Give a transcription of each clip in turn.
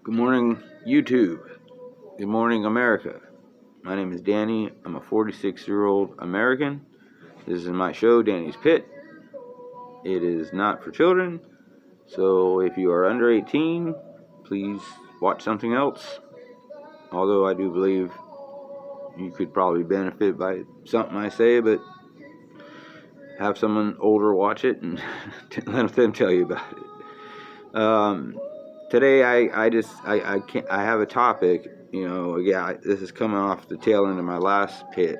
Good morning, YouTube. Good morning, America. My name is Danny. I'm a 46-year-old American. This is my show, Danny's Pit. It is not for children, so if you are under 18, please watch something else. Although I do believe you could probably benefit by something I say, but have someone older watch it and let them tell you about it. Today I have a topic. This is coming off the tail end of my last pit,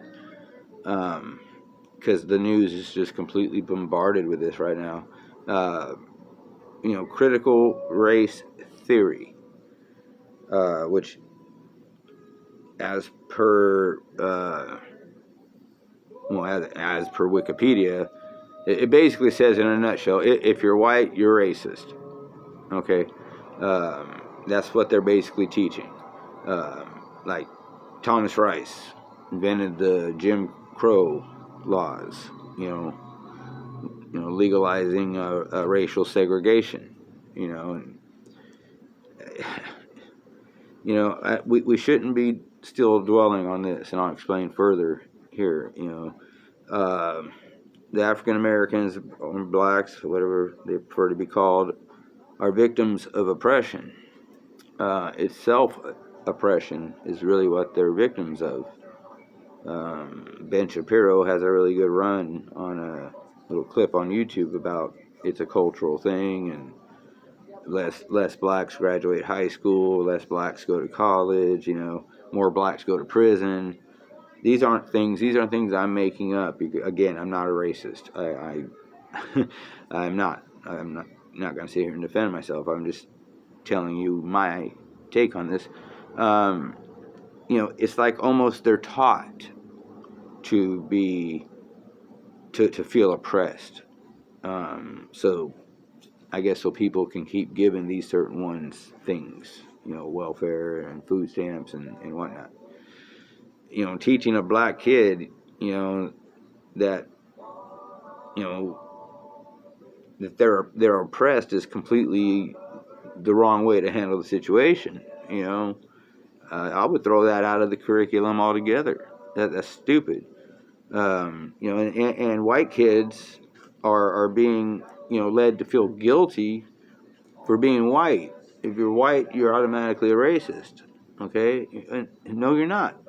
because the news is just completely bombarded with this right now. Critical race theory, which, as per as per Wikipedia, it basically says in a nutshell, if you're white, you're racist. Okay, that's what they're basically teaching. Like Thomas Rice invented the Jim Crow laws, legalizing racial segregation, and we shouldn't be still dwelling on this, and I'll explain further here. The African Americans or blacks, whatever they prefer to be called, are victims of oppression. It's self-oppression is really what they're victims of. Ben Shapiro has a really good run on a little clip on YouTube about it's a cultural thing, and less blacks graduate high school, less blacks go to college, more blacks go to prison. These aren't things I'm making up. Again, I'm not a racist. I'm not going to sit here and defend myself. I'm just telling you my take on this. It's like almost they're taught to feel oppressed. So I guess so people can keep giving these certain ones things, welfare and food stamps and whatnot. Teaching a black kid, that that they're oppressed is completely the wrong way to handle the situation. I would throw that out of the curriculum altogether. That's stupid. And white kids are being led to feel guilty for being white. If you're white, you're automatically a racist. Okay? And no, you're not.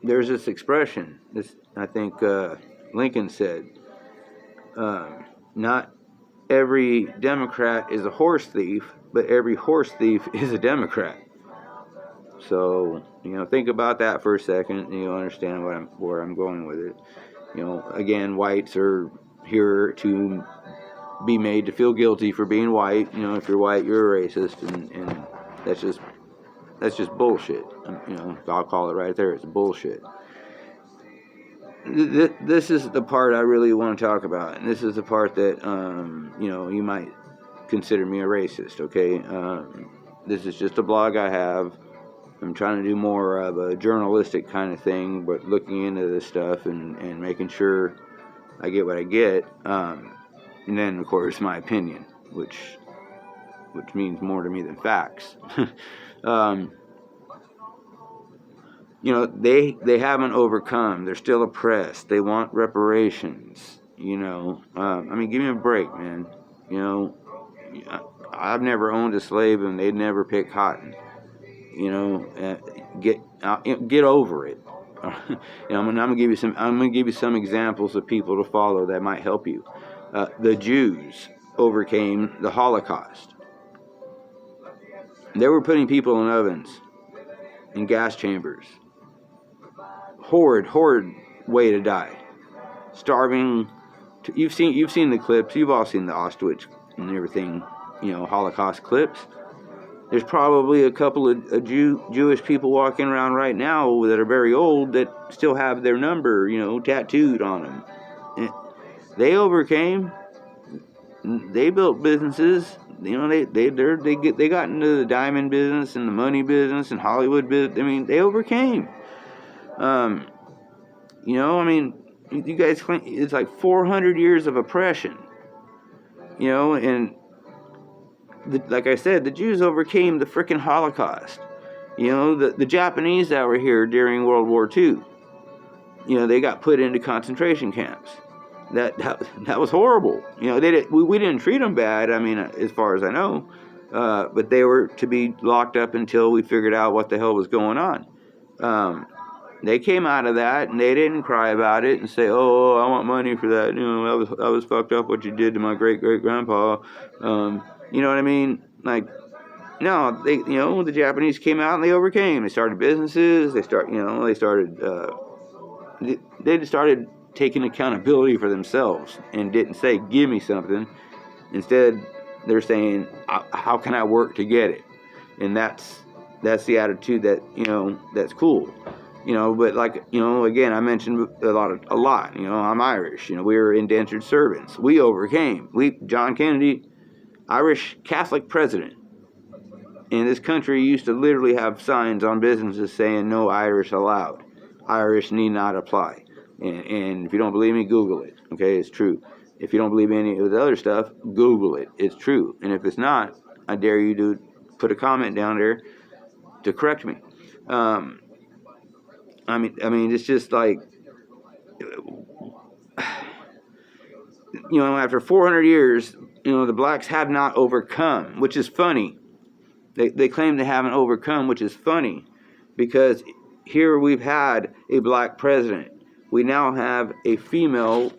There's this expression. I think Lincoln said, not every Democrat is a horse thief, but every horse thief is a Democrat. So, think about that for a second, and you'll understand where I'm going with it. Again, whites are here to be made to feel guilty for being white. If you're white, you're a racist, and that's just bullshit. I'll call it right there. It's bullshit. This is the part I really want to talk about, and this is the part that you might consider me a racist. Okay, this is just a blog I have. I'm trying to do more of a journalistic kind of thing, but looking into this stuff and making sure I get what I get. And then, of course, my opinion, which means more to me than facts. They haven't overcome. They're still oppressed. They want reparations. Give me a break, man. I've never owned a slave, and they'd never pick cotton. Get over it. I'm gonna give you some examples of people to follow that might help you. The Jews overcame the Holocaust. They were putting people in ovens, in gas chambers. Horrid way to die. Starving. You've seen the clips. You've all seen the Auschwitz and everything. Holocaust clips. There's probably a couple of Jewish people walking around right now that are very old that still have their number, tattooed on them. And they overcame. They built businesses. They got into the diamond business and the money business and Hollywood business. They overcame. You guys claim it's like 400 years of oppression. And like I said, the Jews overcame the frickin' Holocaust. You know, the Japanese that were here during World War II, you know, they got put into concentration camps. That was horrible. You know, we didn't treat them bad. I mean, as far as I know, but they were to be locked up until we figured out what the hell was going on. They came out of that and they didn't cry about it and say, "Oh, I want money for that." You know, that was fucked up what you did to my great grandpa. You know what I mean? Like, no, the Japanese came out and they overcame. They started businesses. They started taking accountability for themselves and didn't say, "Give me something." Instead, they're saying, "How can I work to get it?" And that's the attitude that's cool. But again, I mentioned a lot. I'm Irish. We were indentured servants. We overcame. John Kennedy, Irish Catholic president. In this country, used to literally have signs on businesses saying "No Irish allowed." Irish need not apply. And if you don't believe me, Google it. Okay, it's true. If you don't believe any of the other stuff, Google it. It's true. And if it's not, I dare you to put a comment down there to correct me. I mean, it's just like, after 400 years, the blacks have not overcome, which is funny. They claim they haven't overcome, which is funny, because here we've had a black president. We now have a female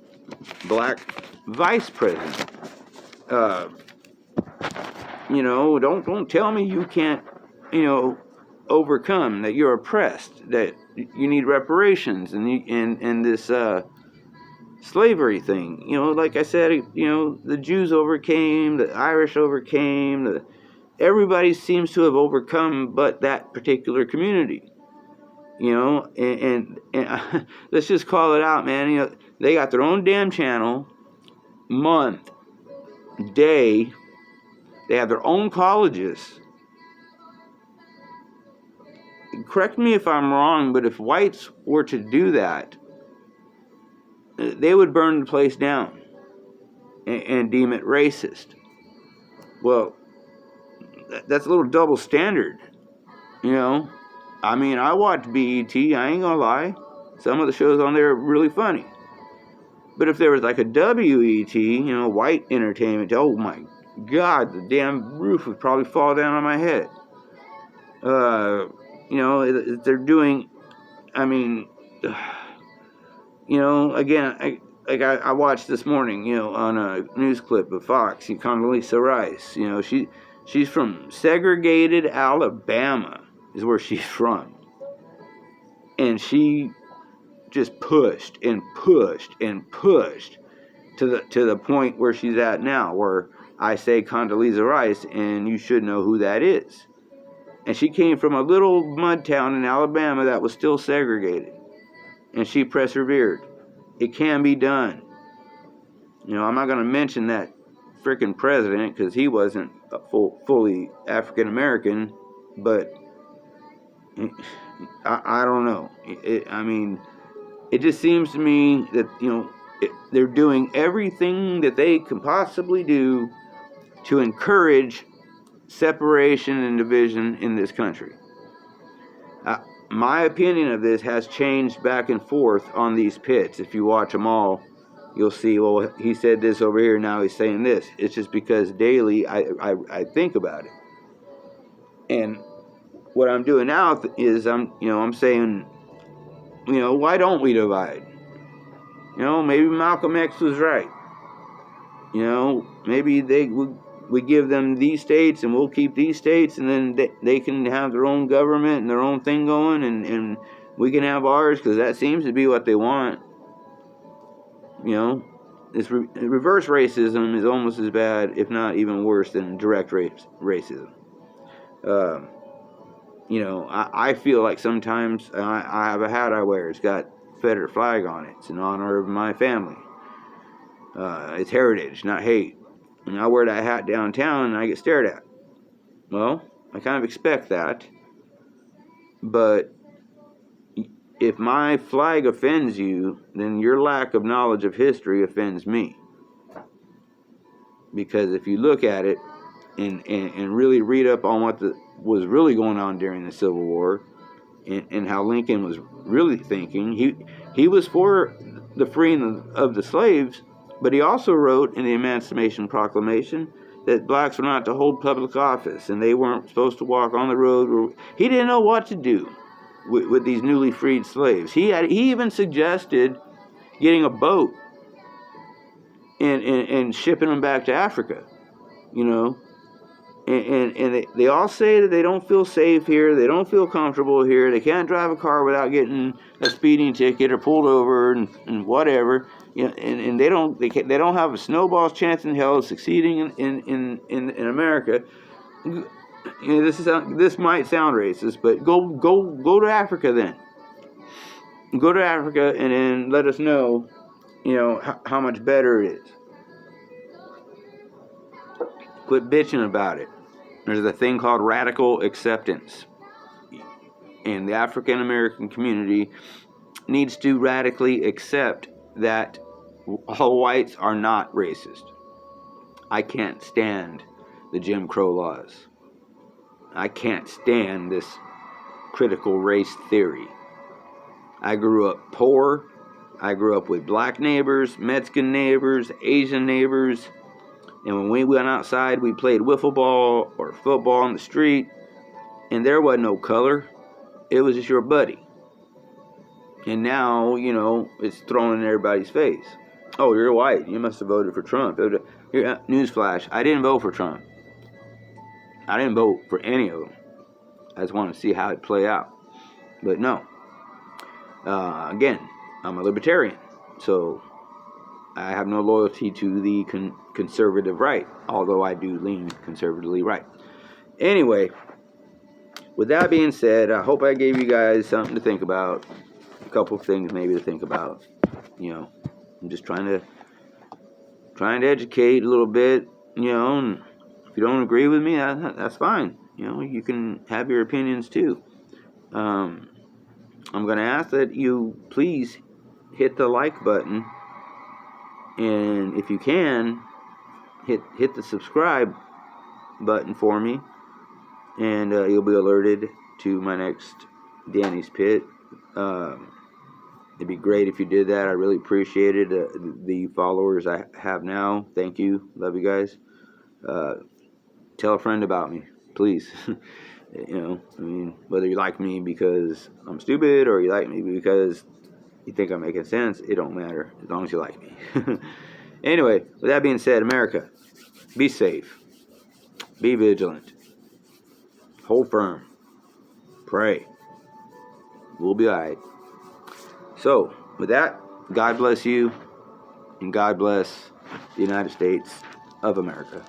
black vice president. Don't tell me you can't, overcome, that you're oppressed, that you need reparations, and this slavery thing. Like I said, the Jews overcame, the Irish overcame, everybody seems to have overcome, but that particular community. And let's just call it out, man. They got their own damn channel, month, day. They have their own colleges. Correct me if I'm wrong, but if whites were to do that, they would burn the place down and deem it racist. Well, that's a little double standard, I mean, I watch BET, I ain't gonna lie. Some of the shows on there are really funny. But if there was like a WET, white entertainment, oh my God, the damn roof would probably fall down on my head. They're doing, I mean, again, I watched this morning, on a news clip of Fox, Condoleezza Rice, she's from segregated Alabama. Is where she's from, and she just pushed and pushed and pushed to the point where she's at now, where I say Condoleezza Rice, and you should know who that is. And she came from a little mud town in Alabama that was still segregated, and she persevered. It can be done. I'm not going to mention that freaking president because he wasn't fully African American, but I don't know. It just seems to me that, they're doing everything that they can possibly do to encourage separation and division in this country. My opinion of this has changed back and forth on these pits. If you watch them all, you'll see, well, he said this over here, now he's saying this. It's just because daily I think about it. And what I'm doing now is I'm saying, why don't we divide? Maybe Malcolm X was right. Maybe we give them these states and we'll keep these states, and then they can have their own government and their own thing going, and we can have ours, because that seems to be what they want. This reverse racism is almost as bad, if not even worse, than direct racism. I feel like sometimes I have a hat I wear. It's got Confederate flag on it. It's in honor of my family. It's heritage, not hate. And I wear that hat downtown and I get stared at. Well, I kind of expect that. But if my flag offends you, then your lack of knowledge of history offends me. Because if you look at it, and really read up on what was really going on during the Civil War, and how Lincoln was really thinking. He was for the freeing of the slaves, but he also wrote in the Emancipation Proclamation that blacks were not to hold public office, and they weren't supposed to walk on the road. He didn't know what to do with these newly freed slaves. He even suggested getting a boat and shipping them back to Africa, you know. And they all say that they don't feel safe here, they don't feel comfortable here, they can't drive a car without getting a speeding ticket or pulled over and whatever. You know, and they don't have a snowball's chance in hell of succeeding in America. You know, this might sound racist, but go to Africa then. Go to Africa and then let us know, you know, how much better it is. Quit bitching about it. There's a thing called radical acceptance, and the African American community needs to radically accept that all whites are not racist. I can't stand the Jim Crow laws. I can't stand this critical race theory. I grew up poor. I grew up with black neighbors, Mexican neighbors, Asian neighbors. And when we went outside, we played wiffle ball or football on the street, and there wasn't no color. It was just your buddy. And now, you know, it's thrown in everybody's face. Oh, you're white. You must have voted for Trump. Newsflash, I didn't vote for Trump. I didn't vote for any of them. I just wanted to see how it play out. But no. Again, I'm a libertarian. So I have no loyalty to the conservative right, although I do lean conservatively right. Anyway, with that being said, I hope I gave you guys something to think about. A couple of things maybe to think about. You know, I'm just trying to educate a little bit. You know, and if you don't agree with me, that's fine. You know, you can have your opinions too. I'm going to ask that you please hit the like button. And if you can, hit the subscribe button for me, and you'll be alerted to my next Danny's Pit. It'd be great if you did that. I really appreciate it. The followers I have now, thank you. Love you guys. Tell a friend about me, please. You know, I mean, whether you like me because I'm stupid or you like me because you think I'm making sense, it don't matter as long as you like me. Anyway, with that being said, America, be safe, be vigilant, hold firm, pray. We'll be alright. So, with that, God bless you, and God bless the United States of America.